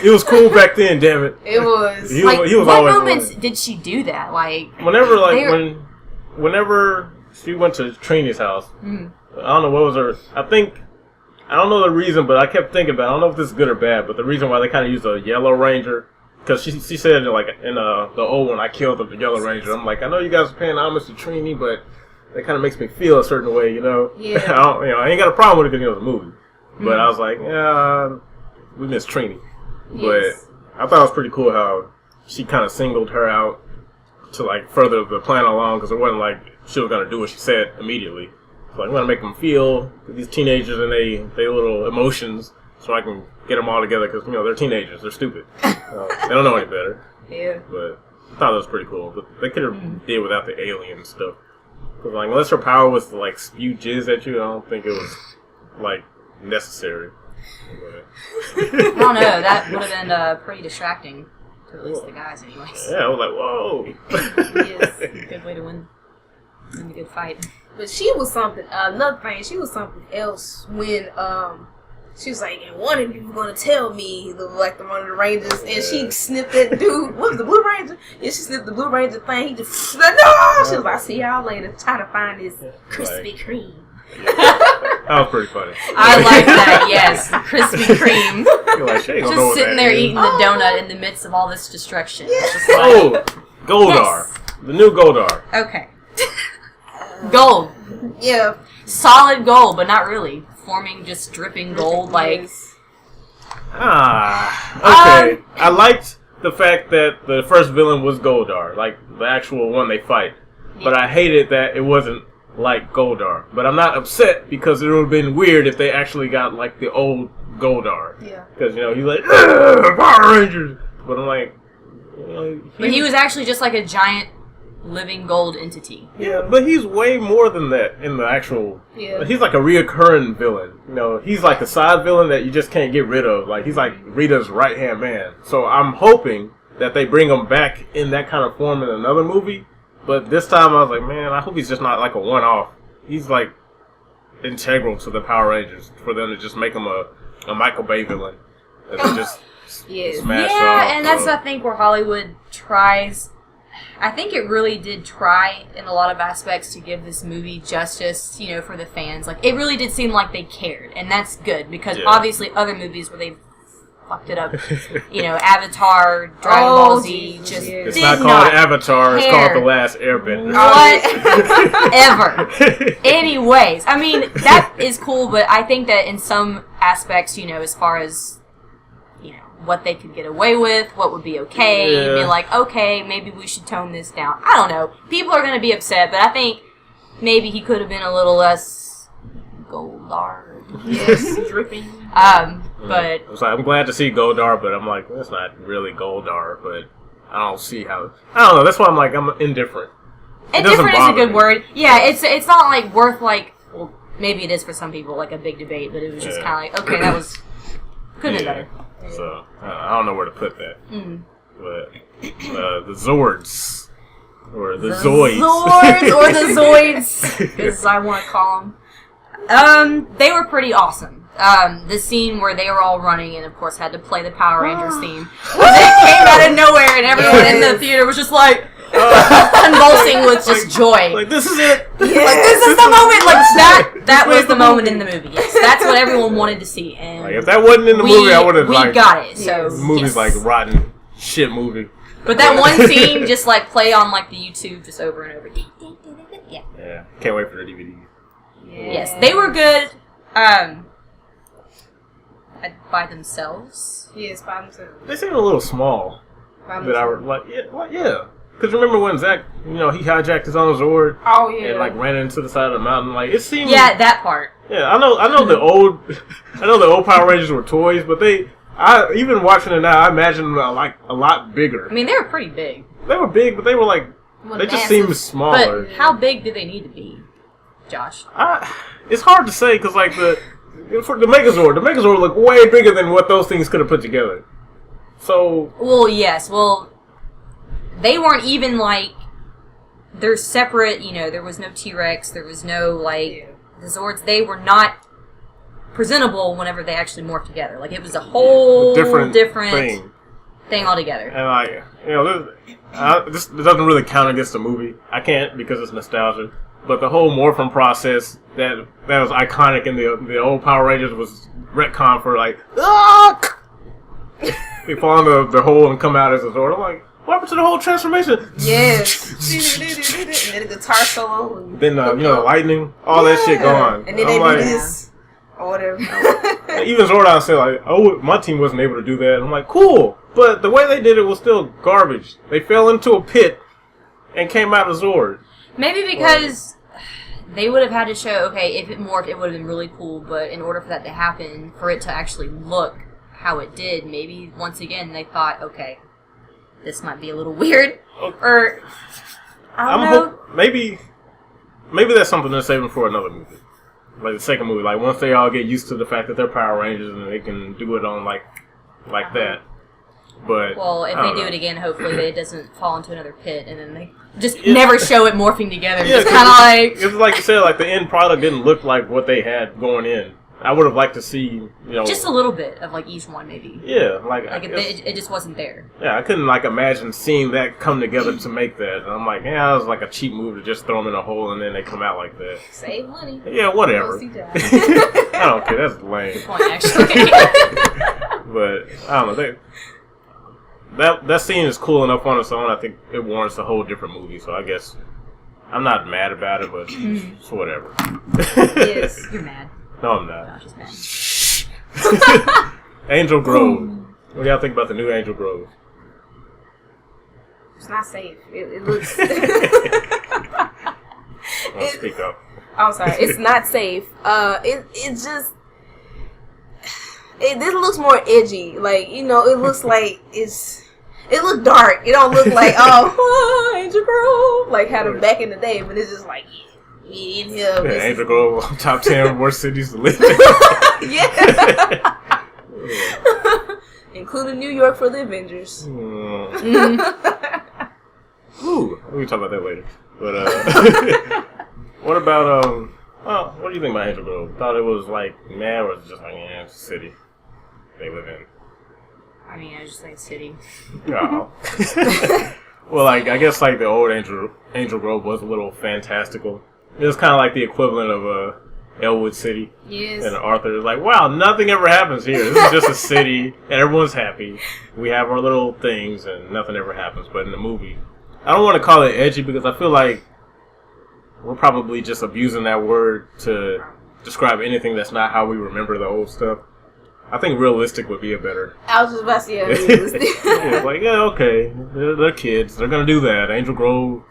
It was cool back then, damn it. It was. He like, was what always moments winning. did she do that? Like, whenever she went to Trini's house, mm-hmm. I don't know what was her. I don't know the reason, but I kept thinking about it. I don't know if this is good or bad, but the reason why they kind of used a Yellow Ranger, because she said like in the old one, I killed the Yellow Ranger. I'm like, I know you guys are paying homage to Trini, but that kind of makes me feel a certain way, you know. Yeah. I ain't got a problem with it because it was a movie, Mm-hmm. but I was like, yeah, we miss Trini. Yes. But I thought it was pretty cool how she kind of singled her out to like further the plan along, because it wasn't like she was gonna do what she said immediately. So I'm gonna make them feel these teenagers and they little emotions, so I can get them all together, because they're teenagers, they're stupid, they don't know any better. Yeah. But I thought that was pretty cool. But they could have did without the alien stuff. Because like unless her power was to like spew jizz at you, I don't think it was like necessary. I don't know. That would have been pretty distracting to at least the guys, anyways. Yeah, I was like, whoa. Yes, a good way to win a good fight. But she was something. Another thing, she was something else when she was like, and one of you were gonna tell me the one of the Rangers, and she snipped that dude. What was the Blue Ranger? Yeah, she snipped the Blue Ranger thing. He just no. She was like, see y'all later. Trying to find this Krispy Kreme. That was pretty funny. I like that. Yes, Krispy Kreme. You're like, she ain't gonna know Just what sitting that there is. eating the donut in the midst of all this destruction. Yeah. It's just like, Oh, Goldar. Yes. The new Goldar. okay. Gold. Yeah. Solid gold, but not really. Forming just dripping gold, like... Yes. Okay. I liked the fact that the first villain was Goldar, like the actual one they fight. But I hated that it wasn't like Goldar. But I'm not upset, because it would have been weird if they actually got like the old Goldar. Yeah. Because, he's like, Power Rangers! But I'm like... But he was actually just like a giant living gold entity. Yeah, but he's way more than that in the actual... Yeah. He's like a reoccurring villain. He's like a side villain that you just can't get rid of. Like, he's like Rita's right-hand man. So I'm hoping that they bring him back in that kind of form in another movie. But this time I was like, man, I hope he's just not like a one-off. He's like integral to the Power Rangers for them to just make him a Michael Bay villain. And then just smash off. Yeah, and that's, I think, where Hollywood tries... I think it really did try, in a lot of aspects, to give this movie justice, for the fans. Like, it really did seem like they cared, and that's good, because obviously other movies where they've fucked it up, Avatar, Dragon Ball Z, just It's not called Avatar, it's called The Last Airbender. Whatever. Anyways, I mean, that is cool, but I think that in some aspects, as far as what they could get away with, what would be okay, be like, okay, maybe we should tone this down. I don't know. People are going to be upset, but I think maybe he could have been a little less Goldar. Yes, dripping. But I was like, I'm glad to see Goldar, but I'm like, that's not really Goldar, but I don't see how... I don't know, that's why I'm like, I'm indifferent. Indifferent is a good word. Yeah, it's not like worth like, well, maybe it is for some people, like a big debate, but it was just kind of like, okay, that was, could have been better. So, I don't know where to put that. But, the Zords. Or the Zoids. Zords, or the Zoids, as I want to call them. They were pretty awesome. The scene where they were all running and, of course, had to play the Power Rangers theme. It came out of nowhere and everyone in the theater was just like, convulsing with just joy. Like, this is it. Like, this is the moment. Like, that was the moment in the movie. Yes, that's what everyone wanted to see. And like, if that wasn't in the movie, I would have we got it. So the movie's like rotten shit movie. But that one scene just like play on like the YouTube just over and over. Yeah. Can't wait for the DVD. Yes, they were good. By themselves. Yes, by themselves. They seem a little small. That I were like, yeah. Because remember when Zach, he hijacked his own Zord? Oh, yeah. And, like, ran into the side of the mountain. Like, it seemed... Yeah, that part. Yeah, I know the old... I know the old Power Rangers were toys, but even watching it now, I imagine them, like, a lot bigger. I mean, they were pretty big. They were big, but they were, like... They just seemed smaller. But how big do they need to be, Josh? It's hard to say, because, like, the Megazord looked way bigger than what those things could have put together. So... Well, yes, they weren't even, like, they're separate, there was no T-Rex, there was no, like, the Zords, they were not presentable whenever they actually morphed together. Like, it was a whole different thing altogether. And, like, you know, this doesn't really count against the movie. I can't because it's nostalgia. But the whole morphing process that was iconic in the old Power Rangers was retcon for, like, they fall in the hole and come out as a Zord. I'm like, what happened to the whole transformation? Yes. And then the guitar solo. Then, the lightning, all that shit gone. And then they do this. Or whatever. Even Zordon said, like, oh, my team wasn't able to do that. I'm like, cool. But the way they did it was still garbage. They fell into a pit and came out of Zord. Maybe because they would have had to show, okay, if it morphed, it would have been really cool. But in order for that to happen, for it to actually look how it did, maybe once again they thought, okay, this might be a little weird. Or, I don't know. Maybe that's something they're saving for another movie. Like the second movie, like once they all get used to the fact that they're Power Rangers and they can do it on like that. But well, if they do it again, hopefully it doesn't fall into another pit, and then they just never show it morphing together. Yeah, just kind of like it was like you said, like the end product didn't look like what they had going in. I would have liked to see, just a little bit of like each one, maybe. Yeah, it just wasn't there. Yeah, I couldn't imagine seeing that come together to make that. And I'm like, yeah, it was like a cheap move to just throw them in a hole and then they come out like that. Save money. Yeah, whatever. I don't care. That's lame. Good point, actually. But I don't know. That scene is cool enough on its own. I think it warrants a whole different movie. So I guess I'm not mad about it, but it's whatever. Yes, you're mad. No, I'm not. No, just mad. Angel Grove. What do y'all think about the new Angel Grove? It's not safe. It looks... Speak up. I'm sorry. It's not safe. It just... this looks more edgy. Like, it looks like it's... It look dark. It don't look like, Angel Grove. Like how the back in the day. But it's just like... Angel Grove, top 10 worst cities to live in. Yeah. Including New York for the Avengers. Ooh, we can talk about that later. But what about what do you think about Angel Grove? Thought it was like mad, or was it just like it's a city they live in? I mean, I just like city. Oh. Well, like I guess like the old Angel Grove was a little fantastical. It was kind of like the equivalent of Elwood City. Yes. And Arthur is like, wow, nothing ever happens here. This is just a city, and everyone's happy. We have our little things, and nothing ever happens. But in the movie, I don't want to call it edgy because I feel like we're probably just abusing that word to describe anything that's not how we remember the old stuff. I think realistic would be a better. I was just about to say realistic. It's like, yeah, okay, they're kids. They're going to do that. Angel Grove.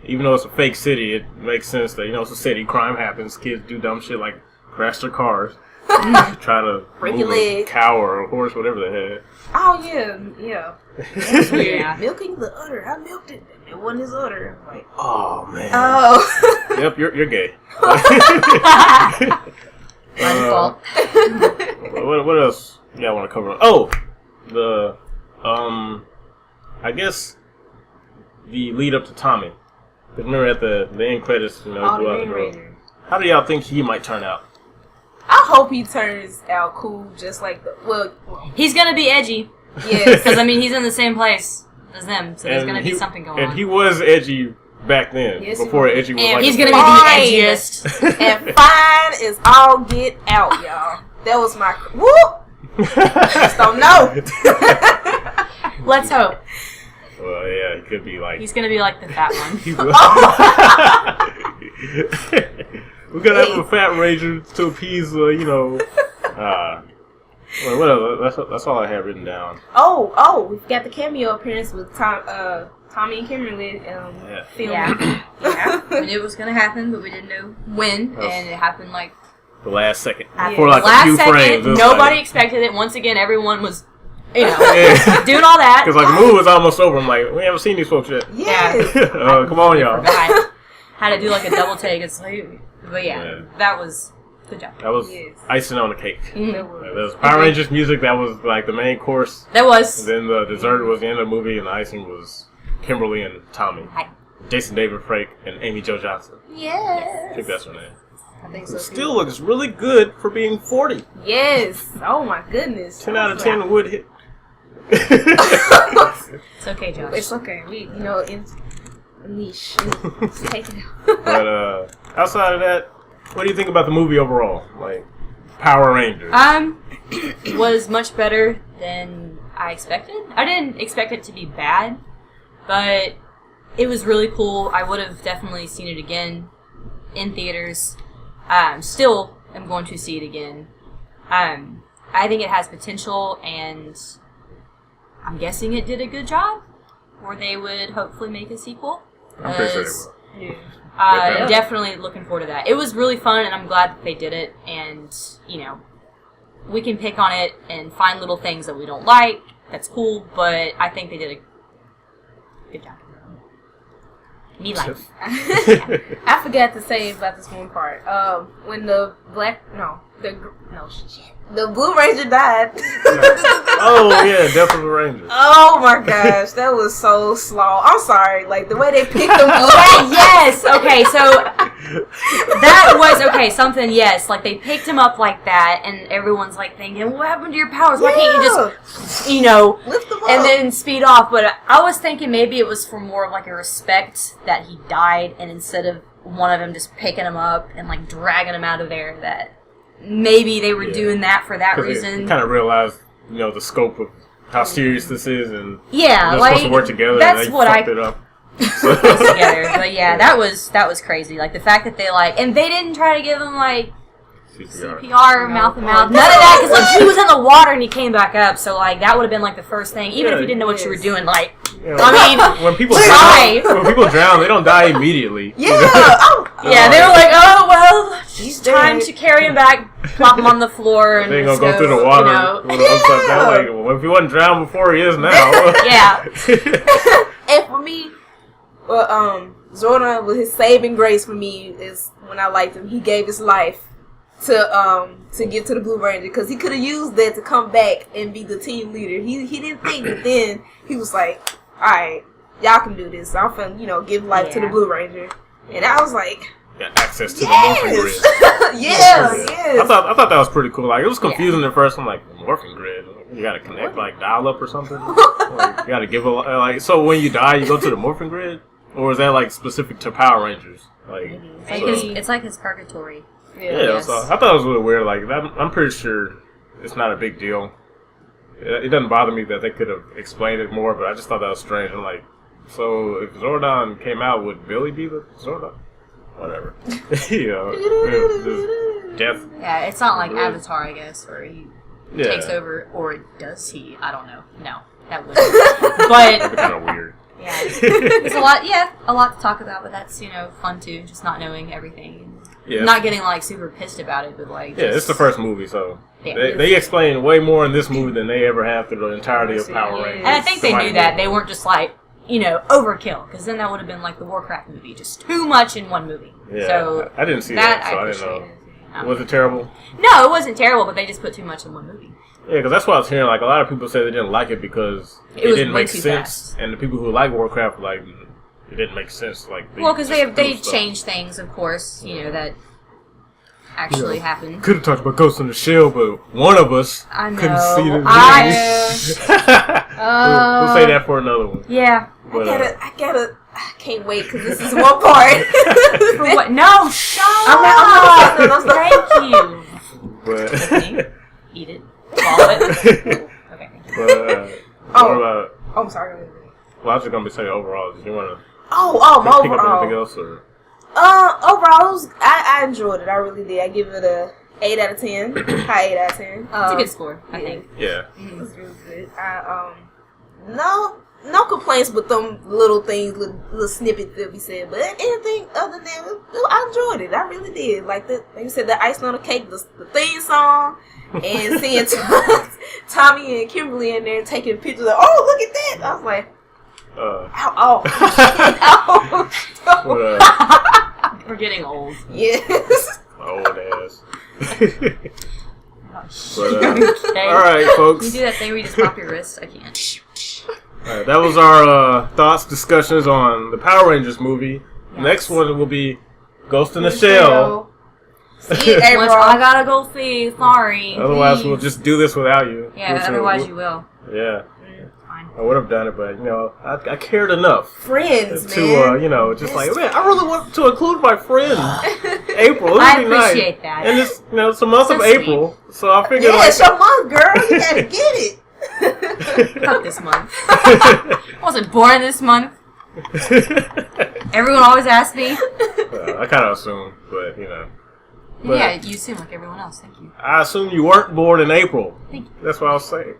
Even though it's a fake city, it makes sense that, it's a city. Crime happens. Kids do dumb shit like crash their cars. Try to break move a cow or a horse, whatever they had. Oh, yeah. Yeah. Milking the udder. I milked it. It wasn't his udder. I'm like, oh, man. Oh. Yep, you're gay. My fault. What else I want to cover? Oh, I guess the lead up to Tommy. Remember at the end credits, how do y'all think he might turn out? I hope he turns out cool, just like he's gonna be edgy. Yes, because he's in the same place as them, so there's gonna be something going on. And he was edgy back then, before edgy was and like. He's gonna be the edgiest. And fine is all get out, y'all. That was my just don't know. Let's hope. Well, yeah, he could be like... He's going to be like the fat one. We're going to have a fat ranger to appease, well, what else? That's all I have written down. Oh, we've got the cameo appearance with Tommy and Kimberly film. Yeah. We knew it was going to happen, but we didn't know when, and it happened like... The last second. For like a few frames. Nobody expected it. Once again, everyone was... doing all that. Because like the movie was almost over. I'm like, we haven't seen these folks yet. Yeah. Come on, y'all. Had to do like a double take. It's like, but that was good job. That was icing on the cake. Mm-hmm. There was Power Rangers music. That was like the main course. That was. And then the dessert was the end of the movie, and the icing was Kimberly and Tommy, Jason David Frake, and Amy Jo Johnson. Yes. I think that's her name. I think so. Still looks really good for being 40. Yes. Oh my goodness. 10 out of 10 would hit. It's okay, Josh. It's okay. We, in niche. Take it out. But outside of that, what do you think about the movie overall? Like Power Rangers. Was much better than I expected. I didn't expect it to be bad, but it was really cool. I would have definitely seen it again in theaters. Still am going to see it again. I think it has potential, and I'm guessing it did a good job, or they would hopefully make a sequel. I'm pretty sure they will. Yeah. Definitely looking forward to that. It was really fun, and I'm glad that they did it, and, we can pick on it and find little things that we don't like. That's cool, but I think they did a good job. Me like. I forgot to say about this one part. When the Blue Ranger died. Oh yeah, Death of the Ranger. Oh my gosh, that was so slow. I'm sorry, like the way they picked him up. Yes, okay, so that was something. Yes, like they picked him up like that, and everyone's like thinking, "What happened to your powers? Why can't you just, lift them up and then speed off?" But I was thinking maybe it was for more of like a respect that he died, and instead of one of them just picking him up and like dragging him out of there, that maybe they were doing that for that reason. They kind of realized, the scope of how serious this is, and yeah, they're like supposed to work together. That's and they what fucked it up. together. But yeah, that was crazy. Like the fact that they and they didn't try to give him like CPR, mouth to mouth, none of that, because like he was in the water and he came back up. So like that would have been like the first thing, even if you didn't know what you were doing. Like, I mean, when people drown, they don't die immediately. Yeah, yeah, they were like, oh well, it's time to carry him back, plop him on the floor, and they ain't gonna go through the water. Upside down. Like, well, if he wasn't drowned before, he is now. Yeah. And for me, Zordon, with his saving grace for me is when I liked him. He gave his life to get to the Blue Ranger, because he could have used that to come back and be the team leader. He didn't think, but then he was like, all right, y'all can do this. I'm finna, give life to the Blue Ranger. And I was like, got access to the morphing grid. Yes. I thought that was pretty cool. Like, it was confusing at first. I'm like, morphing grid? You gotta connect, like, dial up or something? Like, you gotta give so when you die, you go to the morphing grid? Or is that, like, specific to Power Rangers? Like, it's like his purgatory. Yeah, so I thought it was really weird. Like, I'm pretty sure it's not a big deal. It doesn't bother me that they could have explained it more, but I just thought that was strange. I'm like, so if Zordon came out, would Billy be the Zordon? Whatever. Death. Yeah, it's not like Avatar, I guess, where he takes over, or does he? I don't know. No, that wouldn't. But that'd be kind of weird. Yeah, it's a lot to talk about, but that's fun too. Just not knowing everything, not getting like super pissed about it, but like it's the first movie, so they explain way more in this movie than they ever have through the entirety of Power Rangers. And I think they knew that they weren't just like overkill, because then that would have been like the Warcraft movie, just too much in one movie. Yeah, so I didn't see that, so I didn't know. Was it terrible? No, it wasn't terrible, but they just put too much in one movie. Yeah, because that's what I was hearing. Like, a lot of people say they didn't like it because it didn't make sense. Fast. And the people who like Warcraft were like, it didn't make sense. Like, because they changed things, of course, that actually happened. Could have talked about Ghost in the Shell, but one of us couldn't see the we'll say that for another one. Yeah. But, I can't wait, because this is one part. For what? No, shut up! Thank you. But eat it. Swallow it. Okay. But, what about... I'm sorry. Well, I was just going to say overall. Did you want to pick up anything else? Or? Overall, I enjoyed it. I really did. I give it a 8 out of 10. High 8 out of 10. It's a good score, I think. Yeah. It was really good. No complaints with them little things, little snippets that we said, but anything other than that, I enjoyed it. I really did. Like you said, the icing on the cake, the theme song, and seeing Tommy and Kimberly in there taking pictures. Like, oh, look at that! I was like, we're getting old. Yes. Old ass. All right, folks. You do that thing where you just pop your wrist. I can't. Alright, that was our thoughts, discussions on the Power Rangers movie. Yes. Next one will be Ghost in the Shell. See you, April. Which I gotta go see. Sorry. Otherwise, Please. we'll just do this without you. Yeah, otherwise you will. Yeah. Fine. I would have done it, but, I cared enough. Friends, to, man. just like, man, I really want to include my friend, April. I appreciate that. And it's, it's a month So of April, so I figured, Yeah, it's your month, girl. You gotta get it. Not this month. I wasn't born this month. Everyone always asks me. I kind of assumed, but, But yeah, you assume like everyone else. Thank you. I assume you weren't born in April. Thank you. That's what I was saying.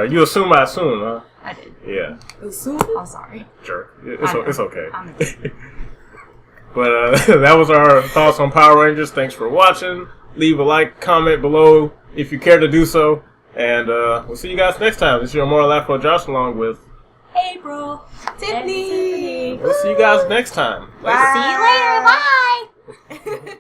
You assume I assume, huh? I did. Yeah. I'm sorry. Jerk. It's okay. I'm But that was our thoughts on Power Rangers. Thanks for watching. Leave a like, comment below if you care to do so. And we'll see you guys next time. This is your Moral Afro Josh along with April. Tiffany. We'll see you guys next time. See you later. Bye.